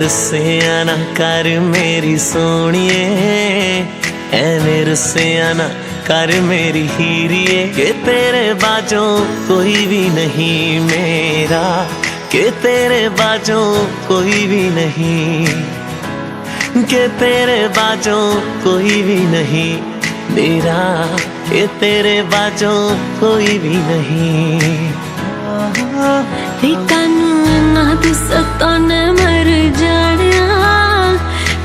रुस्सिया ना कर मेरी सोनिए, ऐने रुस्सिया ना कर मेरी हीरिए, के तेरे बाजों कोई भी नहीं मेरा, के तेरे बाजों कोई भी नहीं, के तेरे बाजों कोई भी नहीं मेरा, के तेरे बाजों कोई भी नहीं। कानून ना तू सताने मर जानिया,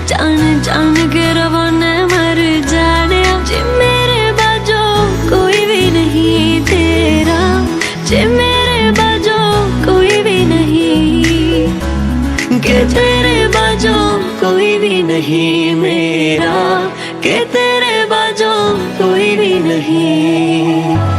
जान जान के रवाने मर जानिया, जे मेरे बाजो कोई भी नहीं तेरा, जे मेरे बाजो कोई भी नहीं, के तेरे बाजो कोई भी नहीं मेरा, के तेरे बाजो कोई भी नहीं।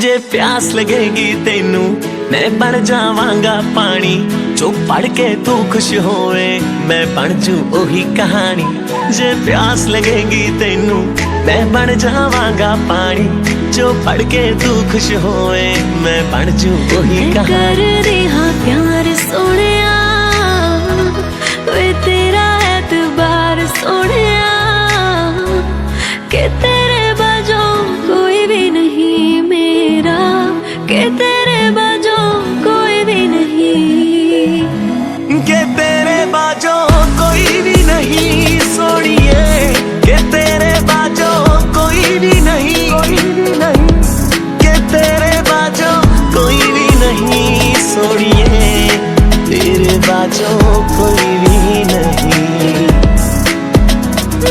जे प्यास लगेगी तेनू मैं बन जावांगा पानी, जो पढ़ के तू खुश होए मैं बन जू ओही कहानी। जे प्यास लगेगी तेनू मैं बन जावांगा पानी, जो पढ़ के तू खुश होए मैं बन जू ओही कहानी। कर दे हाँ प्यार सोनिया, वे तेरा एतबार सोनिया, के तेरे बाजों कोई भी नहीं मेरा, के तेरे बाजों कोई भी नहीं, के तेरे बाजों कोई भी नहीं सोनिए, के तेरे बाजों कोई भी नहीं, के तेरे बाजों कोई भी नहीं सोनिए, तेरे बाजों कोई भी नहीं।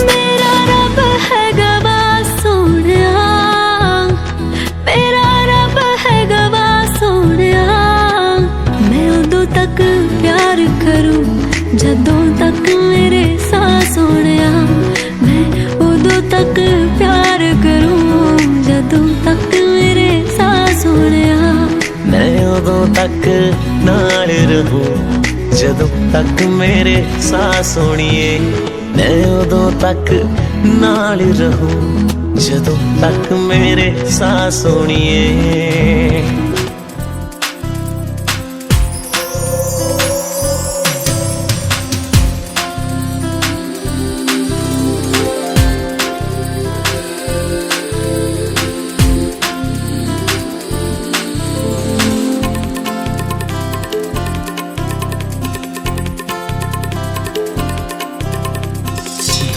मेरा रब है गवाह सोनिया, मेरा रब है गवाह सोनिया, मैं उदों तक प्यार करूं जदों तक मेरे साह सोनिया, मैं उदों तक प्यार करूं जदों तक मेरे साह सोनिया, मैं उदों तक नाल रहूं जदों तक मेरे साह सोनिए, मैं उदों तक नाल रहूं जदों तक मेरे साह सोनिए।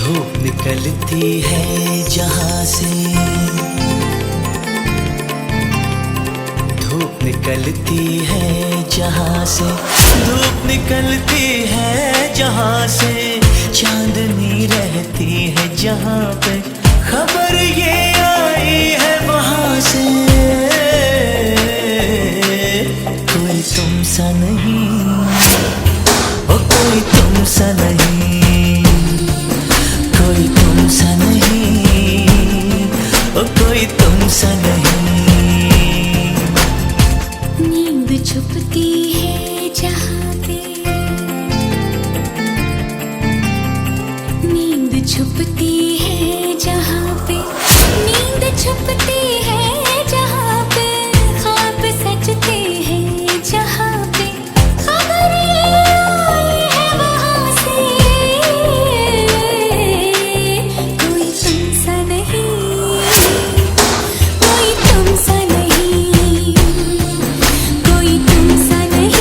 धूप निकलती है जहाँ से, धूप निकलती है जहाँ से, धूप निकलती है जहाँ से, चांदनी रहती है जहाँ पे, खबर ये आई है वहाँ से, कोई तुम सा नहीं, ओ कोई तुम सा नहीं, कोई तुम सा नहीं, ओ कोई तुम सा नहीं। नींद छुपती है जहाँ पे, नींद छुपती है जहाँ पे, नींद छुपती है जहाँ पे, ख्वाब सजते हैं जहाँ पे, खबर ये आई है वहाँ से, कोई तुम सा नहीं, कोई तुम सा नहीं, कोई तुम सा नहीं।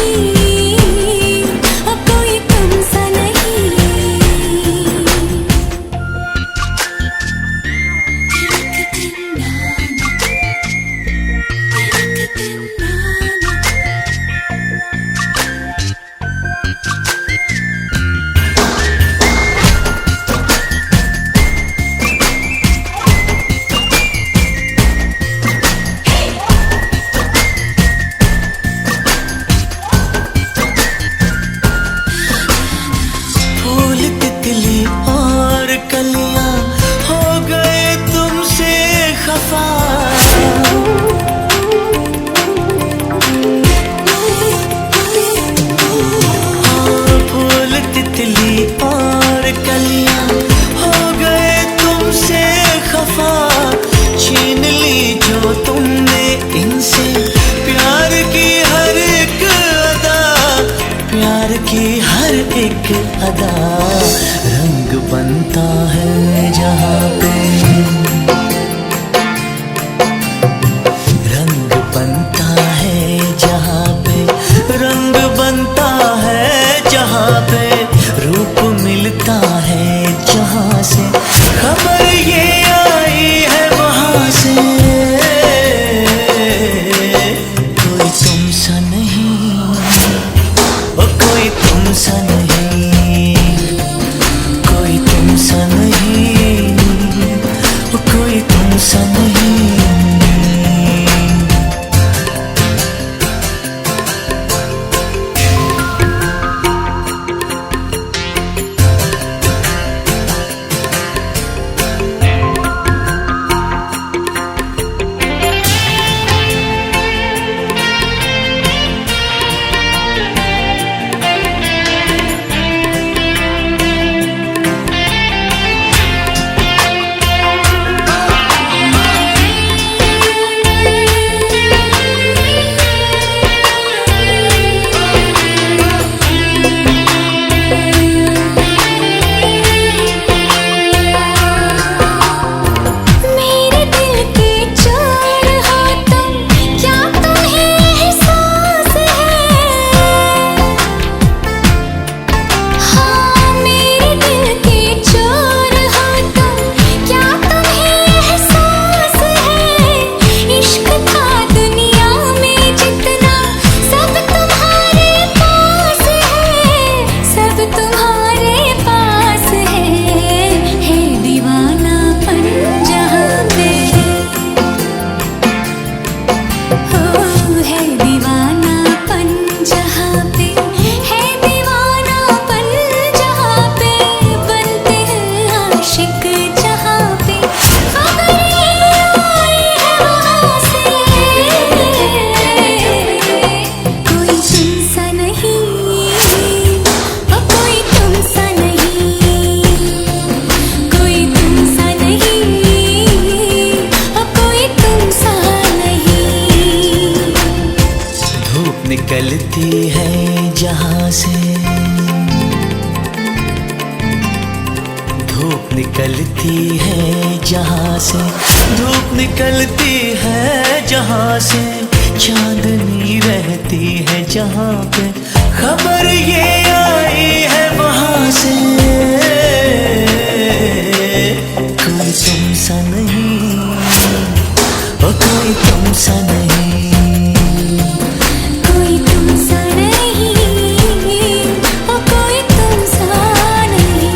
है दीवानापन जहाँ पे, है दीवानापन जहाँ पे, बनते हैं आशिक जहाँ पे, खबर ये आई है वहाँ से, कोई तुमसा नहीं, कोई तुमसा नहीं, कोई तुमसा नहीं, कोई तुमसा नहीं। धूप निकलती है जहाँ से, धूप निकलती है जहाँ से, धूप निकलती है जहाँ से, चांदनी रहती है जहाँ पे, खबर ये आई है वहाँ से, कोई तुमसा नहीं, ओ कोई तुमसा नहीं, कोई तुमसा नहीं, कोई तुमसा नहीं।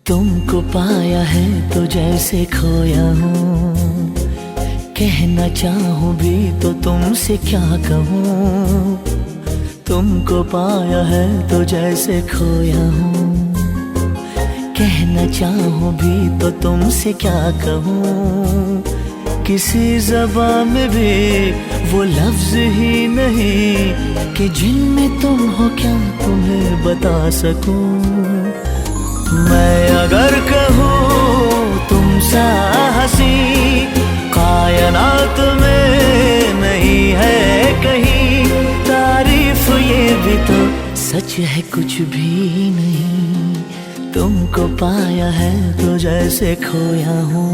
तुमको पाया है तो जैसे खोया हूँ, कहना चाहूँ भी तो तुमसे क्या कहूँ। तुमको पाया है तो जैसे खोया हूँ, कहना चाहूँ भी तो तुमसे क्या कहूँ। किसी ज़बान में भी वो लफ्ज़ ही नहीं कि जिनमें तुम हो क्या तुम्हें बता सकूँ। मैं अगर कहूँ तुम सा हंसी कायनात में नहीं है कहीं, तारीफ ये भी तो सच है कुछ भी नहीं। तुमको पाया है तो जैसे खोया हूँ।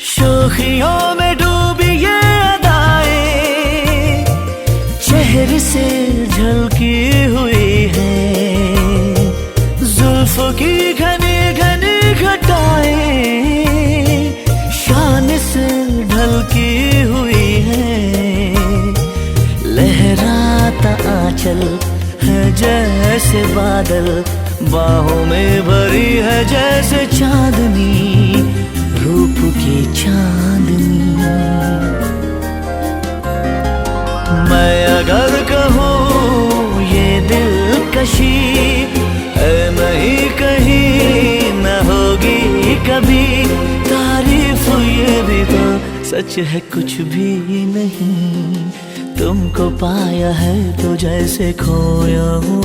शोखियों में डूबी ये अदाएं चेहरे से झलकी हुई है, जुल्फों की घनी घनी घटाएं शान से ढलकी हुई है। लहराता आंचल है जैसे बादल, बाहों में भरी है जैसे चांदनी, रूप की चांदनी। मैं अगर कहूँ ये दिलकशी है नहीं कहीं न होगी कभी, तारीफ ये भी तो सच है कुछ भी नहीं। तुमको पाया है तो जैसे खोया हूँ।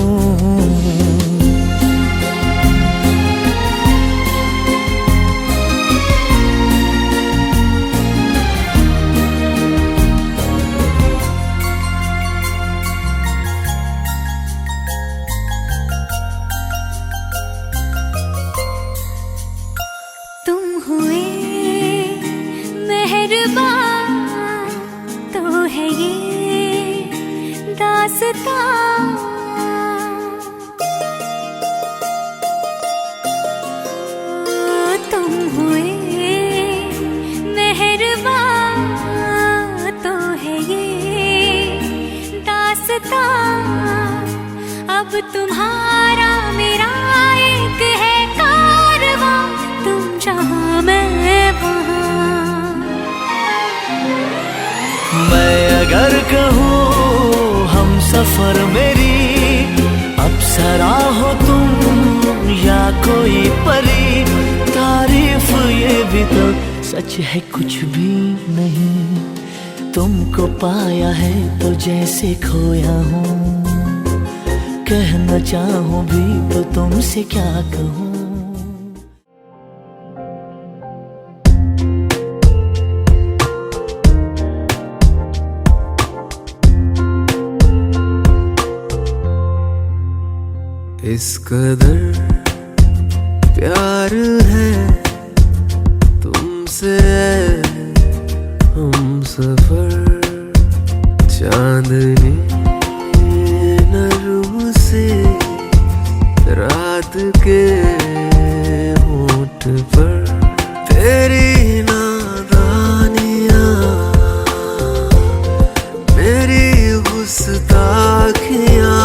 हुए मेहरबान तो है ये दास्तां, तुम हुए मेहरबान तो है ये दास्तां। अब तुम्हारा मेरा एक है कारवां, तुम जहाँ मैं वहाँ। मैं अगर कहूँ हम सफर मेरी अप्सरा हो तुम या कोई परी, तारीफ ये भी तो सच है कुछ भी नहीं। तुमको पाया है तो जैसे खोया हूँ, कहना चाहूँ भी तो तुमसे क्या कहूँ। इस कदर प्यार है तुमसे हम सफर, चांदनी नरूं से रात के होंठ पर तेरी नादानियां, मेरी गुस्ताखियां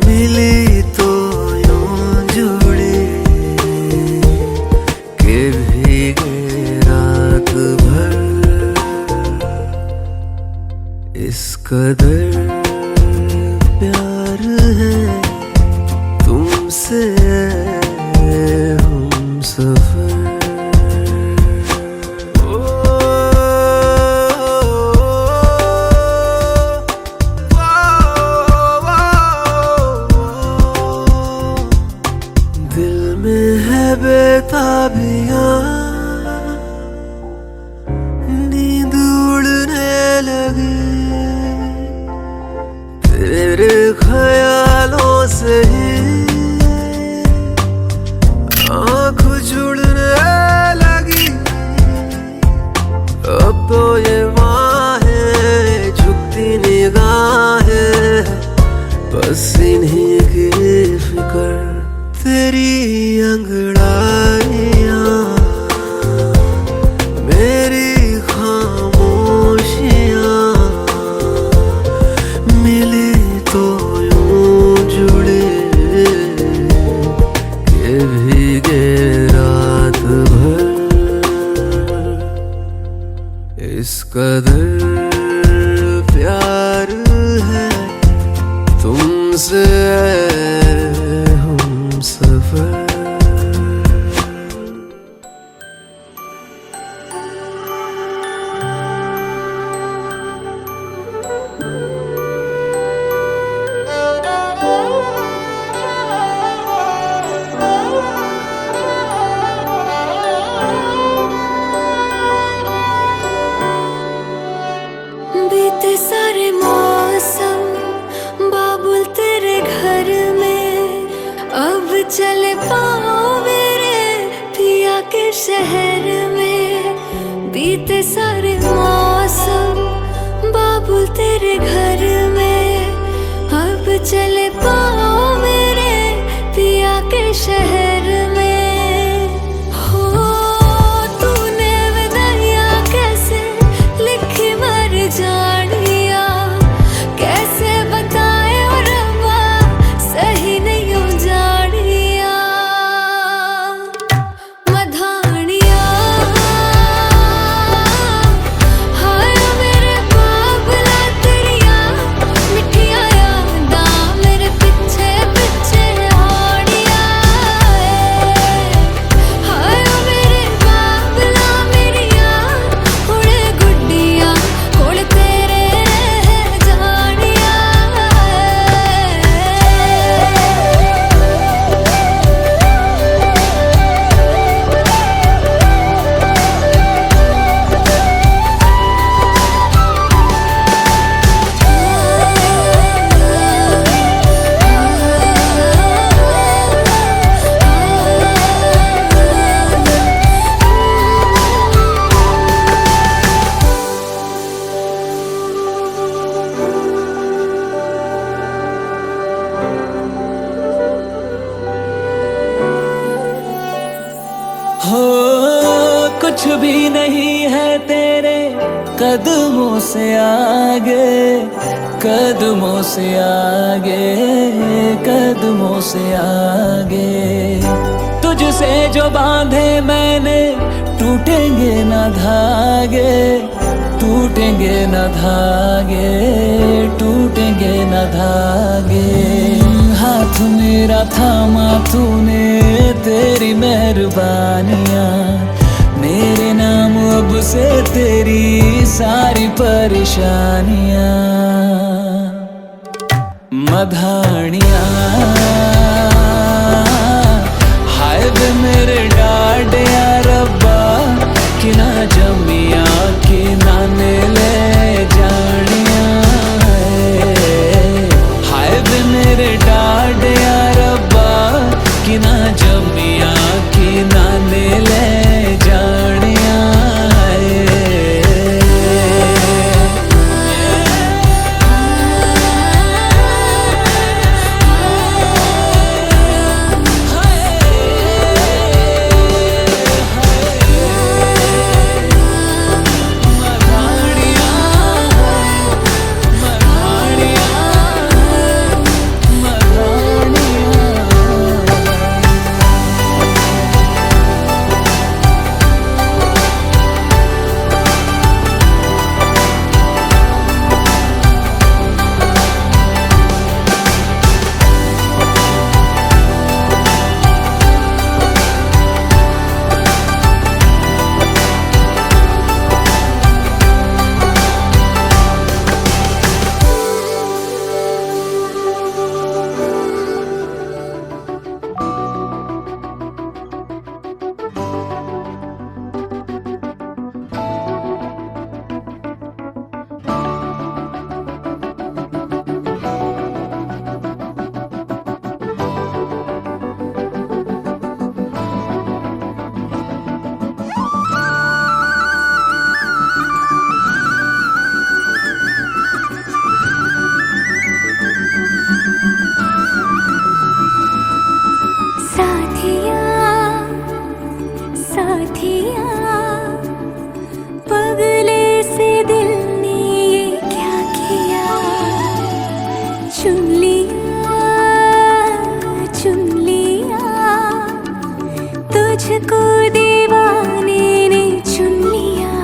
मिली तो यूं जुड़ी के भीगे रात भर। इस कदर प्यार है तुमसे हम सफर। दिल में है बेताबियां, नींद उड़ने लगी तेरे ख्यालों से ही, आँख जुड़ने लगी अब तो ये बाहें झुकती निगाहें, बस इन्हीं की फिक्र। तेरी अंगड़ाइयाँ मेरी खामोशियाँ मिली तो यूं जुड़े के भीगे रात भर। इस कदर प्यार है तुमसे हम सफर। बीते सारे मौसम बाबुल तेरे घर में, अब चले पाओ मेरे पिया के शहर में। बीते सारे मौसम बाबुल तेरे घर में, अब चले पाओ मेरे पिया के शहर में। जानिया कैसे बताए और रब्बा सही नहीं हो जानिया। मधानिया हाय मेरे बाबला तेरिया मिठिया यादां मेरे पीछे पीछे आड़िया। हाय मेरे बाबला मेरिया उड़े गुड्डिया हो कुछ भी नहीं है तेरे कदमों से आगे, कदमों से आगे, कदमों से आगे। तुझसे जो बांधे मैंने टूटेंगे न धागे, टूटेंगे न धागे, टूटेंगे न धागे। हाथ मेरा थामा तूने तेरी मेहरबानियाँ, मेरे नाम अब से तेरी सारी परेशानियाँ। मधानियाँ हाय वे मेरे डाडिया रब्बा कि ना जमिया कि ना ले जानिया। हाय वे मेरे डाडिया दुनिया की नाने ले जानिया पगले से दिल ने ये क्या किया, चुन लिया तुझको दीवाने ने चुन लिया।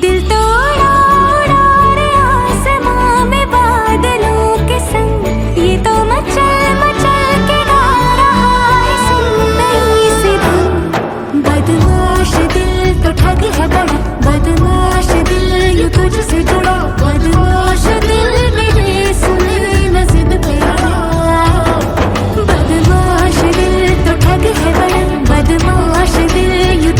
दिल तोड़ा उड़ा रे आसमां में बादलों के संग, ये तो मचल मचल के गा रहा है सुनई से धुन। बदमाश दिल तो ठग है बड़ा, बदमाश दिल यूं तुझसे जुड़ा, बदमाश दिल मेरे सुने न जिद पे अड़ा। बदमाश दिल तो ठग है बड़ा, बदमाश दिल यूं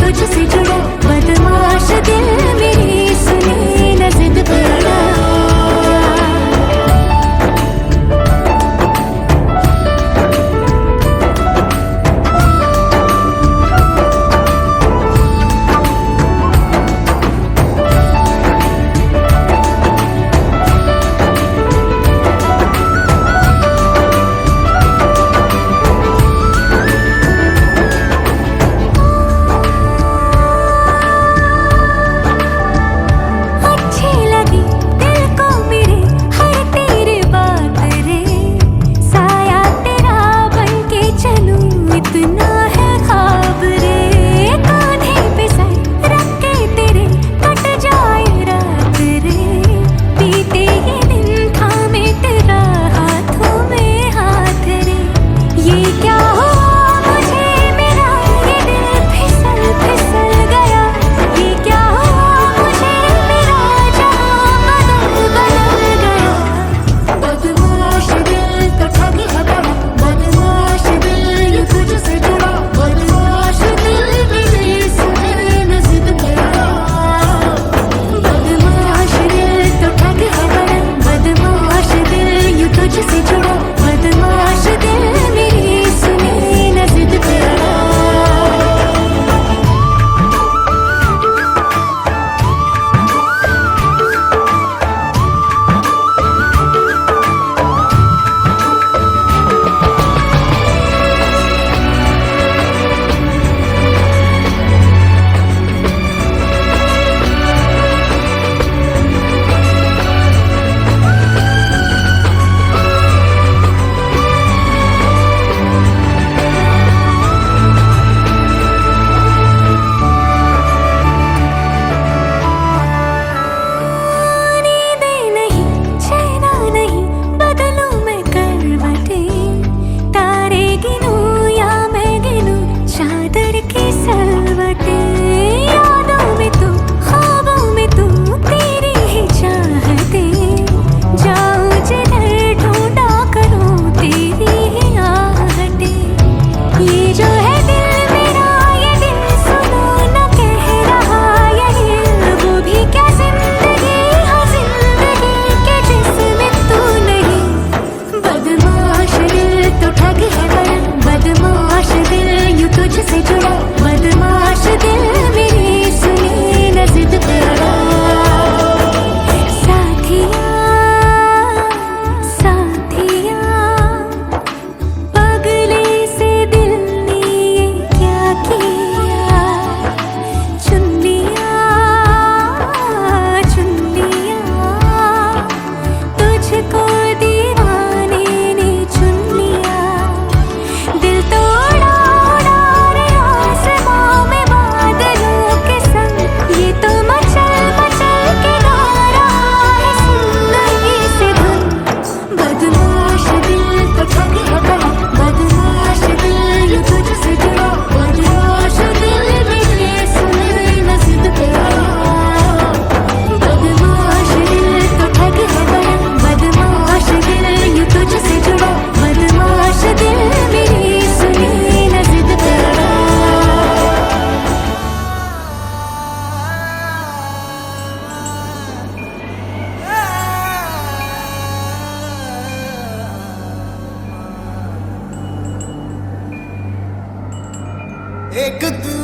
एक तू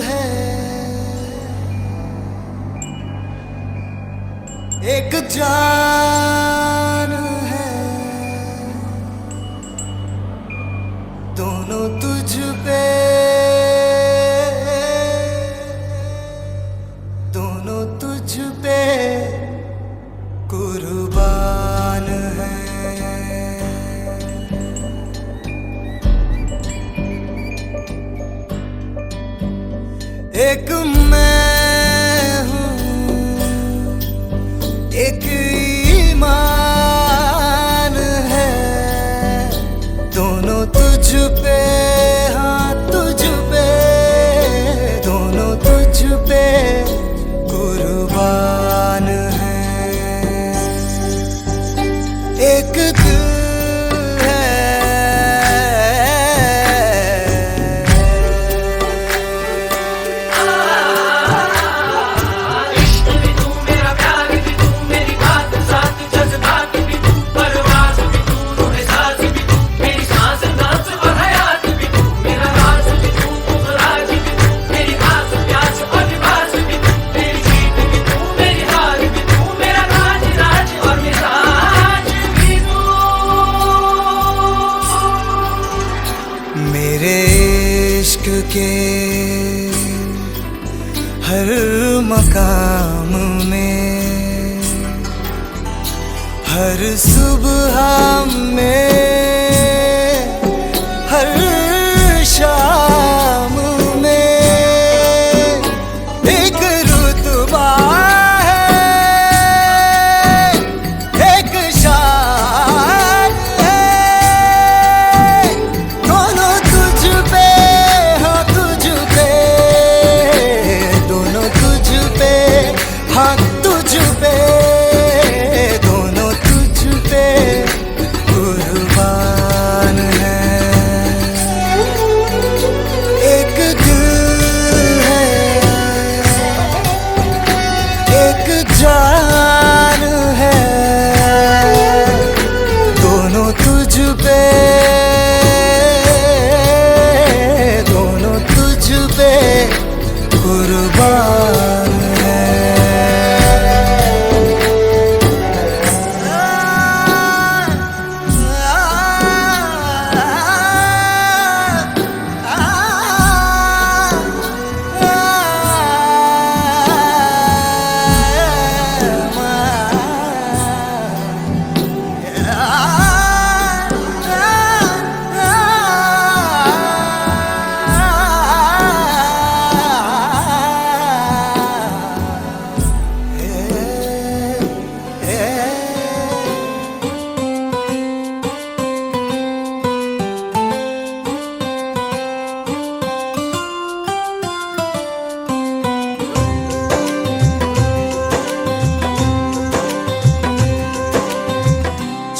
है, एक जान है, दोनों तुझ पे, दोनों तुझ पे कुर्बान है। एक मैं हूँ, एक ईमान है, दोनों तुझ पे, हाँ तुझ पे, दोनों तुझ पे कुर्बान है। एक दिल मेरे इश्क के हर मकाम में, हर सुबह में, हर शाम में एक रुतबा है, एक शान है, दोनों तुझ पे, हाँ तुझ पे, दोनों तुझ पे, हाँ तुझ पे, दोनों तुझ पे कुर्बान है। एक दिल है, एक जान है, दोनों तुझ पे, दोनों तुझ पे कुर्बान है।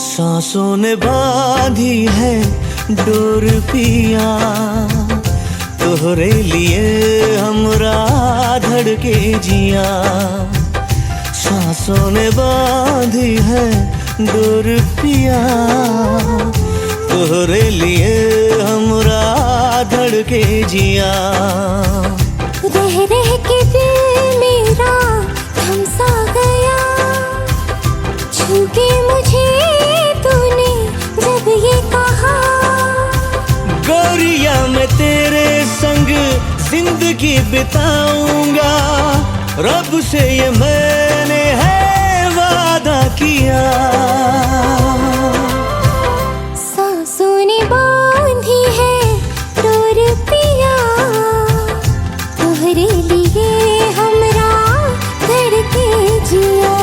सांसों ने बांधी है डोर पिया, तोहरे लिए हमरा धड़के जिया। सांसों ने बांधी है डोर पिया, तोहरे लिए हमरा धड़के जिया। रह रह के दिल मेरा थम सा गया, छू के मुझे तूने जब ये कहा, गोरिया मैं तेरे संग जिंदगी बिताऊंगा, रब से ये मैंने है वादा किया। सांसों ने बांधी है डोर पिया, तोहरे लिए हमरा धड़के जिया।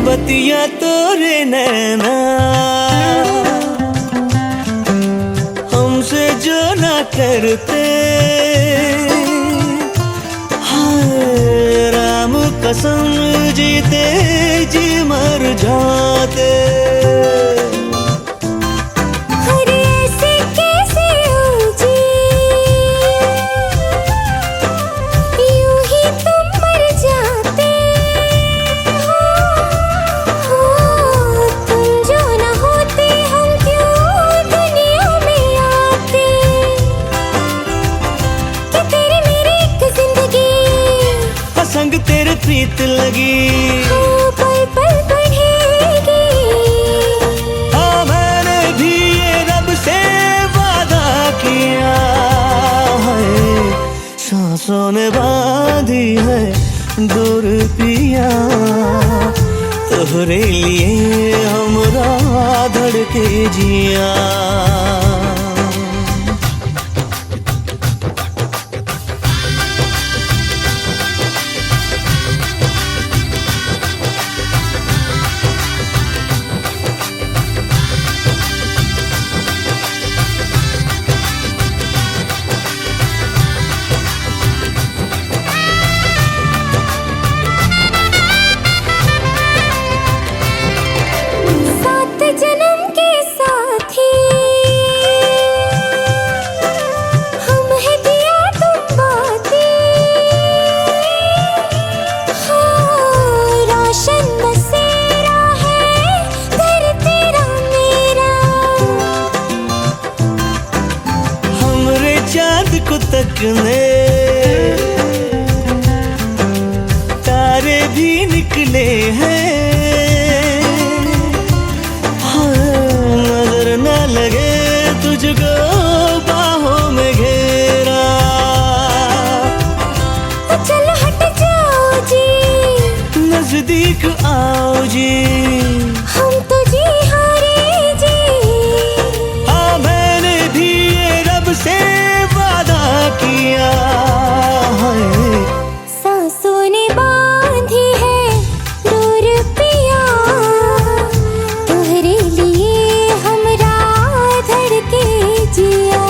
बतिया तोरे नैना हमसे जो ना करते, कसम जीते जी मर जाते। अरे ऐसे कैसे हो जी, यूं ही तुम मर जाते हो। तुम जो न होते हम क्यों दुनिया में आते, कि तेरे मेरे एक जिंदगी संग तेरे प्रीत लगी, पल पल बढ़ेगी। हाँ मैंने भी ये रब से वादा किया है, सांसों ने बांधी है डोर पिया, तोहरे लिए हमरा धड़के जिया। सात जन्म के साथी हम हैं दिया तुम बातें, हाँ रोशन बसेरा है घर तेरा मेरा। हमरे चाँद को तकने तारे भी निकले हैं, नजर न लगे तुझको बाहों में घेरा। चलो हट जाओ जी, नजदीक आओ जी, हम तो जी हारे जी। हाँ मैंने भी ये रब से वादा किया है, सांसों ने बांधी है डोर पिया, तुम्हारे लिए हमरा धड़के जिया।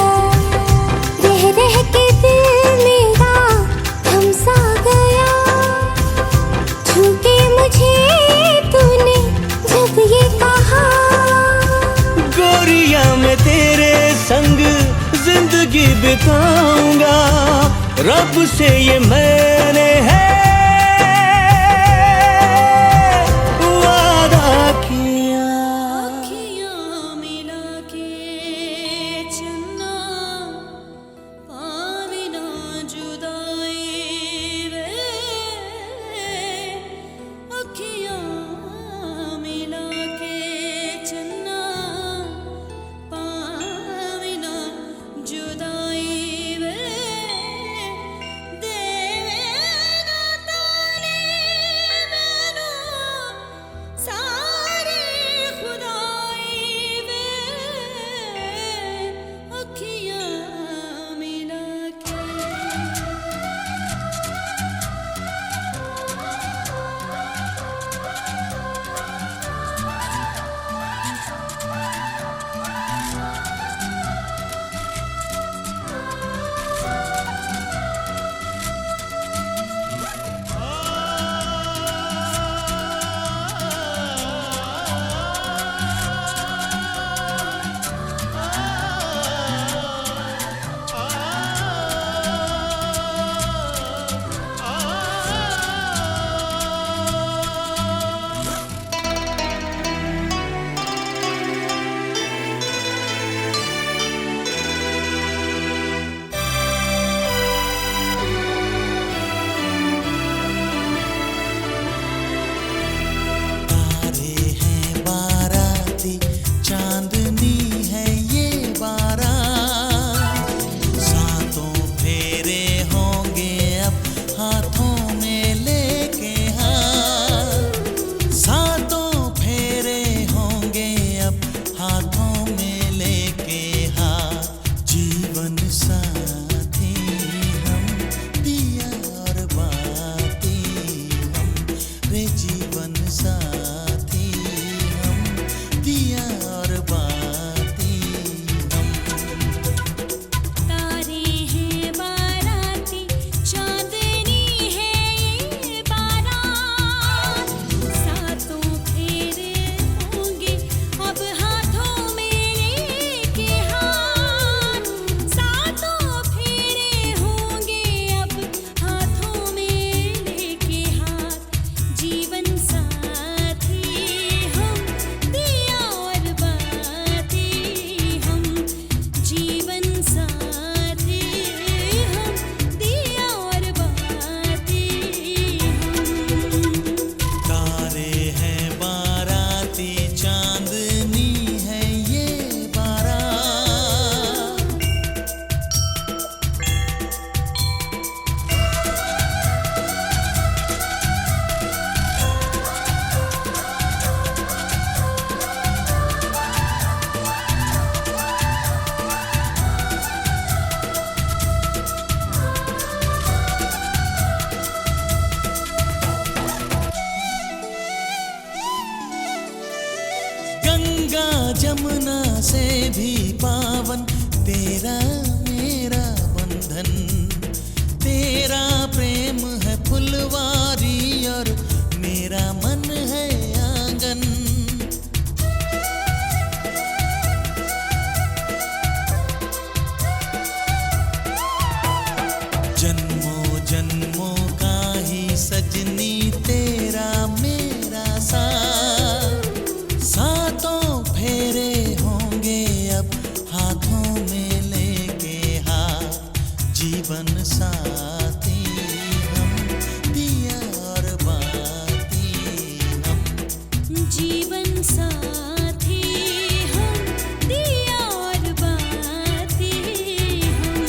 रह रह के दिल मेरा थम सा गया, छूके मुझे तूने जब ये कहा। गोरिया मैं तेरे संग जिंदगी बिताऊंगा, रब से ये मैंने है वादा किया। अखियाँ मिला के चन्ना पावे ना जुदाई वे, अखियाँ मिला के चन्ना पावे ना जुदाई वे, देवे ना भी पावन तेरा मेरा बंधन। तेरा प्रेम है फुलवारी और मेरा मन है आंगन। जन्मों जन्मों का ही सजनी तेरा मेरा साथ। सातों फेरे होंगे अब हाथों में लेके हाथ। जीवन साथी हम दिया और बाती हम। जीवन साथी हम दिया और बाती हम।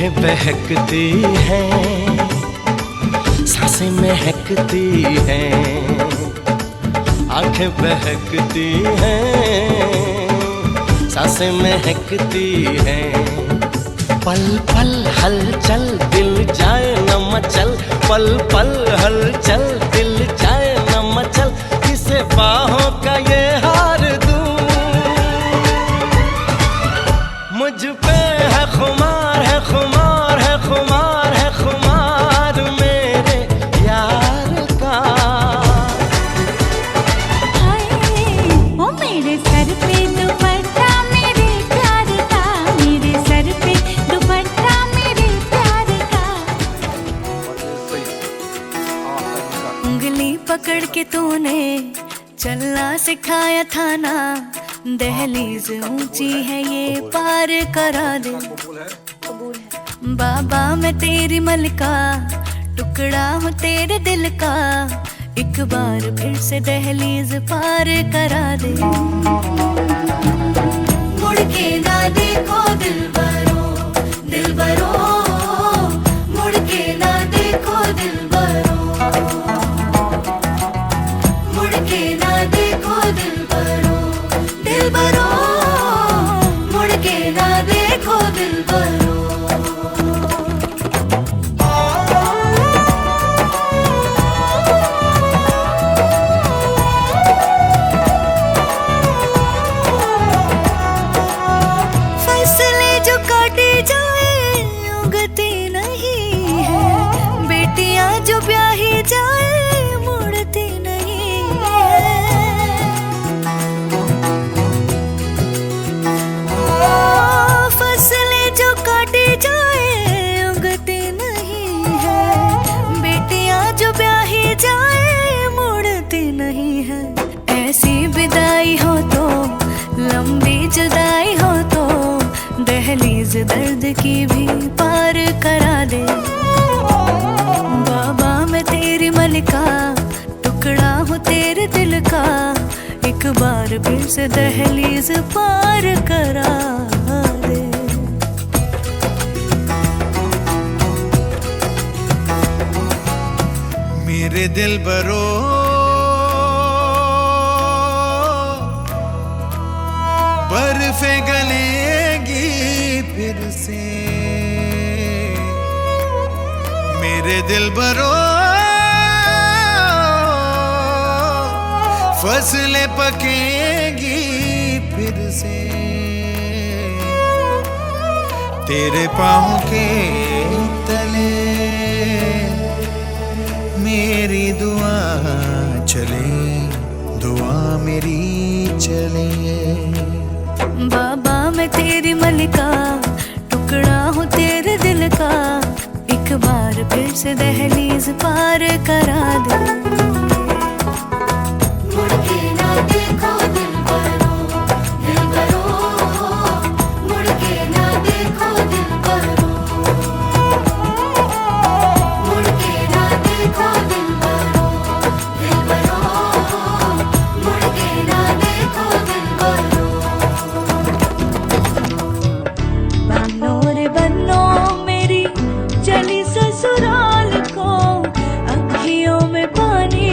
आंखें बहकती हैं, सांसें महकती हैं, आंखें बहकती हैं, सांसें महकती हैं। पल पल हलचल दिल जाए न मचल, पल पल हलचल दिल जाए न मचल, किसे बाहों का ये हार दूं। मुझ पे है खुमार, है खुमार, है खुमार, है खुमार मेरे यार का। हाय ओ मेरे सर पे दुपट्टा मेरे प्यार का, मेरे सर पे दुपट्टा मेरे प्यार का। उंगली पकड़ के तूने चलना सिखाया था ना, दहलीज ऊंची है ये पार करा दे। बाबा मैं तेरी मलका, टुकड़ा हूँ तेरे दिल का, एक बार फिर से दहलीज पार करा दे। मुड़ के ना देखो दिलबरो, दिलबरो, मुड़ के ना देखो दिलबरो, मुड़ के ना देखो दिलबरो, दिलबरो, मुड़ के ना देखो दिलबरो। फसलें जो काटी जाए उगती नहीं है, बेटियां जो ब्याही जाए मुड़ती नहीं है। फसलें जो काटी जाए उगती नहीं है, बेटियां जो ब्याही जाए मुड़ती नहीं है। ऐसी विदाई हो तो, लंबी जुदाई हो तो, दहलीज दर्द की भी पार करा दे। बाबा मैं तेरी मलिका, टुकड़ा हूँ तेरे दिल का, एक बार फिर से दहलीज पार करा दे। मेरे दिल बरो बर्फे गलेगी फिर से, मेरे दिल बरो फसलें पकेगी फिर से, तेरे पाँव के तले मेरी दुआ चले, दुआ मेरी चले। बाबा मैं तेरी मलिका, टुकड़ा हूँ तेरे दिल का, एक बार फिर से दहलीज पार करा दे। मुड़ के ना देखो दिलबरो, दिलबरो, मुड़ के ना देखो दिलबरो, मुड़ के ना देखो दिलबरो, दिलबरो, मुड़ के ना देखो दिलबरो। बन्नो रे बन्नो मेरी चली ससुराल को, अखियों में पानी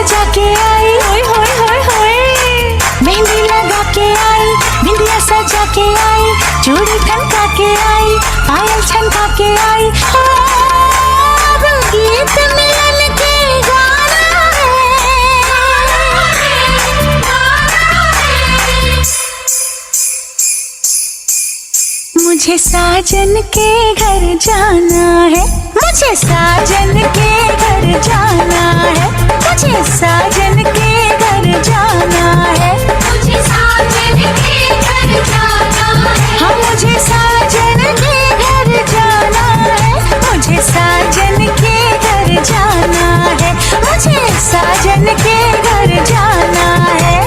सजा के आई, होय होय होय होय। मेहंदी लगा के आई, बिंदिया सजा के आई, चूड़ी ठनका के आई, पायल छनका के आई। हो अब गीत मिलन के गाना है। मुझे साजन के घर जाना है, मुझे साजन के घर जाना है, मुझे साजन के घर जाना है, मुझे साजन के घर जाना है। हाँ मुझे साजन के घर जाना है, मुझे साजन के घर जाना है, मुझे साजन के घर जाना है।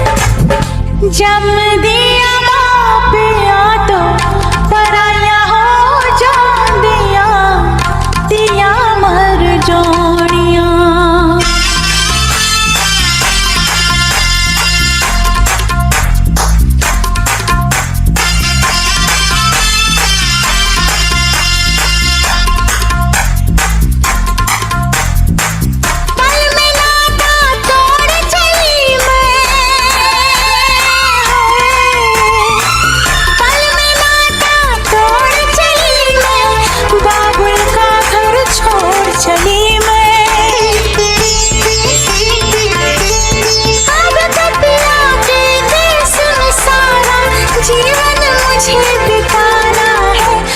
जम दिया मापिया तो पराया हो जांदिया, दिया मर जोड़िया।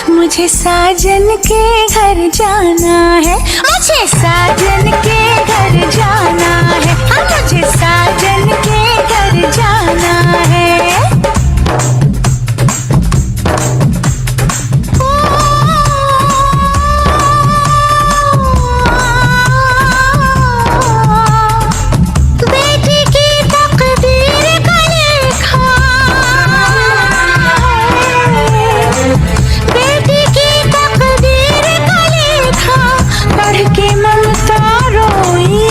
मुझे साजन के घर जाना है, मुझे साजन के घर जाना है, हाँ मुझे साजन के घर जाना है। बेटी की तकदीर का लेखा, बेटी की तकदीर का लेखा पढ़ के ममता रोई।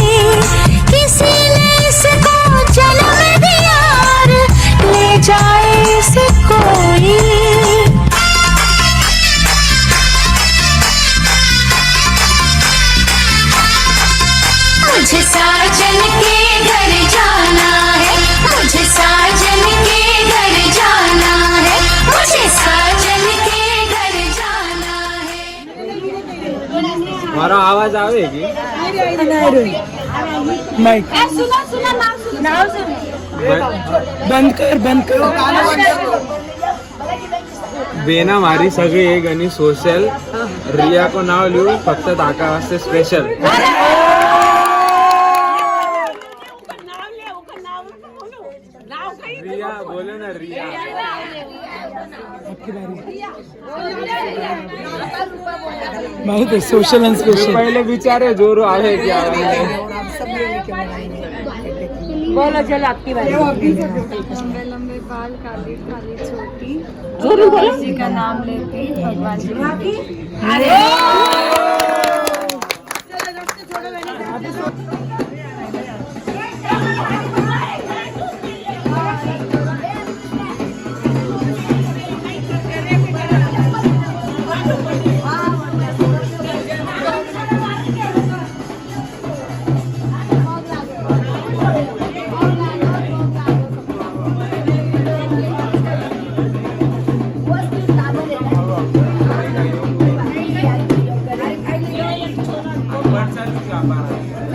किसी ने इसको जन्म दिया, ले जाए इसे कोई। मुझे साजन के घर जाना है, मुझे साजन के घर जाना है, मुझे साजन के घर जाना है। મારો આવાજ આવે કે माइक बंद कर બેના મારી સગી એક અને સોશિયલ રિયા કો નાવ લ્યું ફક્ત તાકા વાસ્તે સ્પેશલ રિયા બોલો ને રિયા माइक सोशल एंड स्पेशल पहले विचारे जोरो आवे क्या बोलो चलो आपकी बारी। लंबे लंबे बाल, काली काली चोटी, भगवान जी का नाम लेती, भगवान जी की।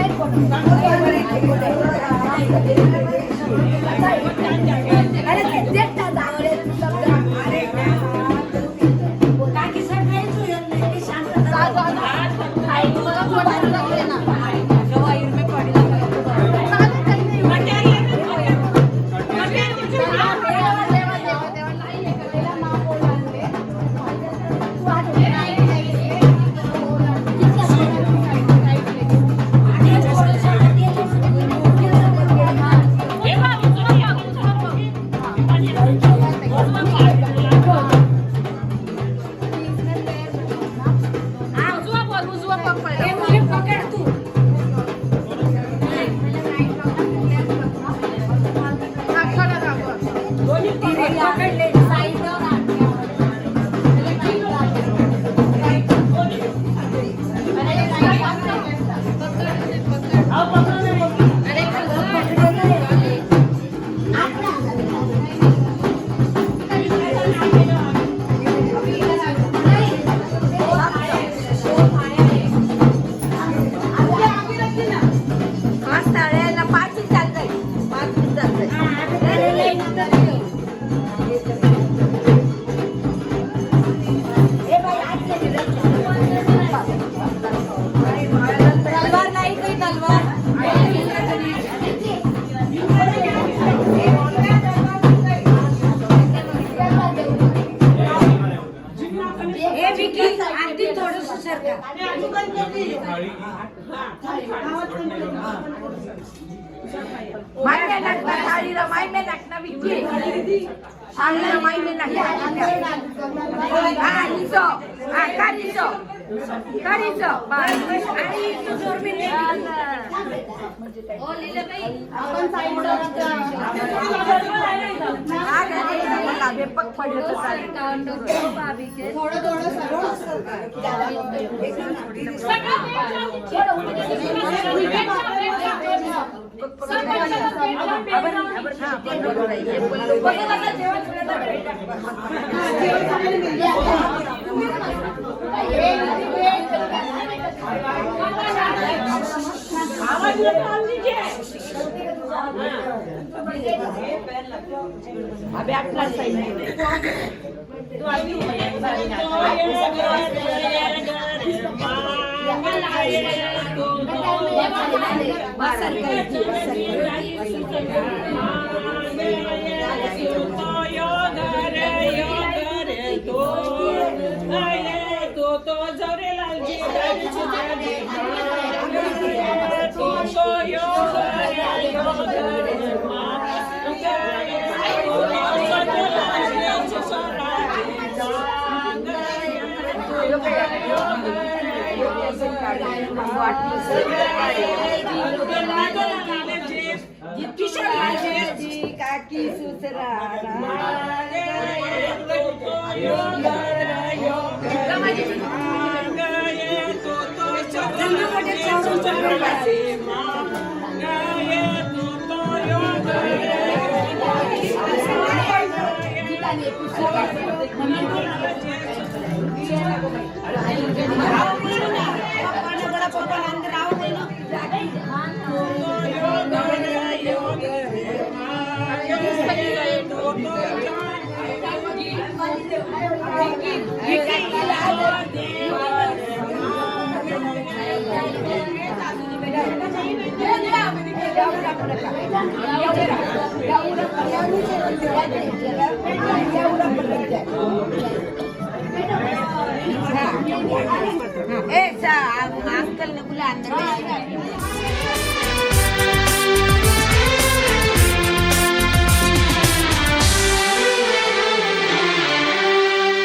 Thank you.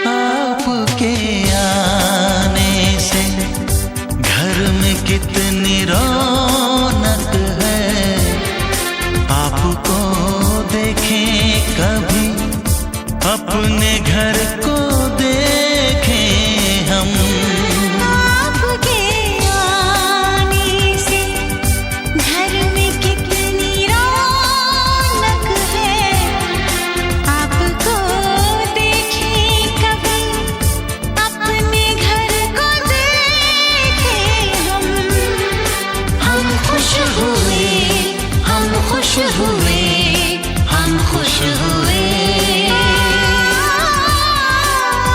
आपके आने से घर में कितनी रौनक है, आपको देखें कभी अपने घर को देखें हम। आपके आने से घर में कितनी रौनक है, आपको देखें कभी अपने घर को देखें हम। हम खुश हुए, हम खुश हुए, हम खुश हुए,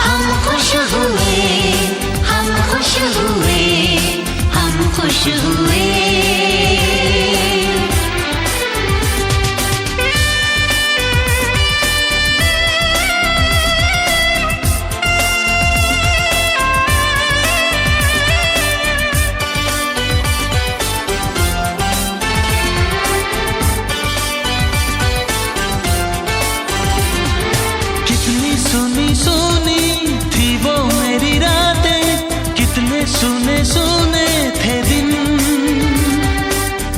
हम खुश हुए, हम खुश हुए, हम खुश हुए। कितनी सुनी सुनी थी वो मेरी रातें, कितने सुने सुने थे दिन।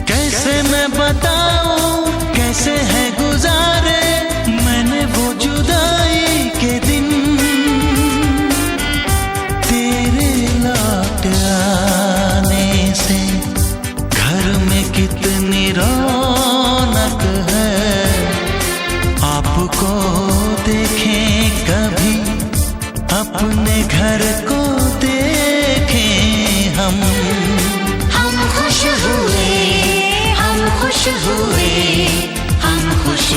कैसे मैं बताऊं कैसे है गुजारे मैंने वो जुदाई के दिन। तेरे लौट आने से घर में कितनी रौनक है, आपको देखें कभी अपने घर को देखें हम। हम खुश हुए, हम खुश हुए, हम खुश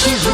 खुश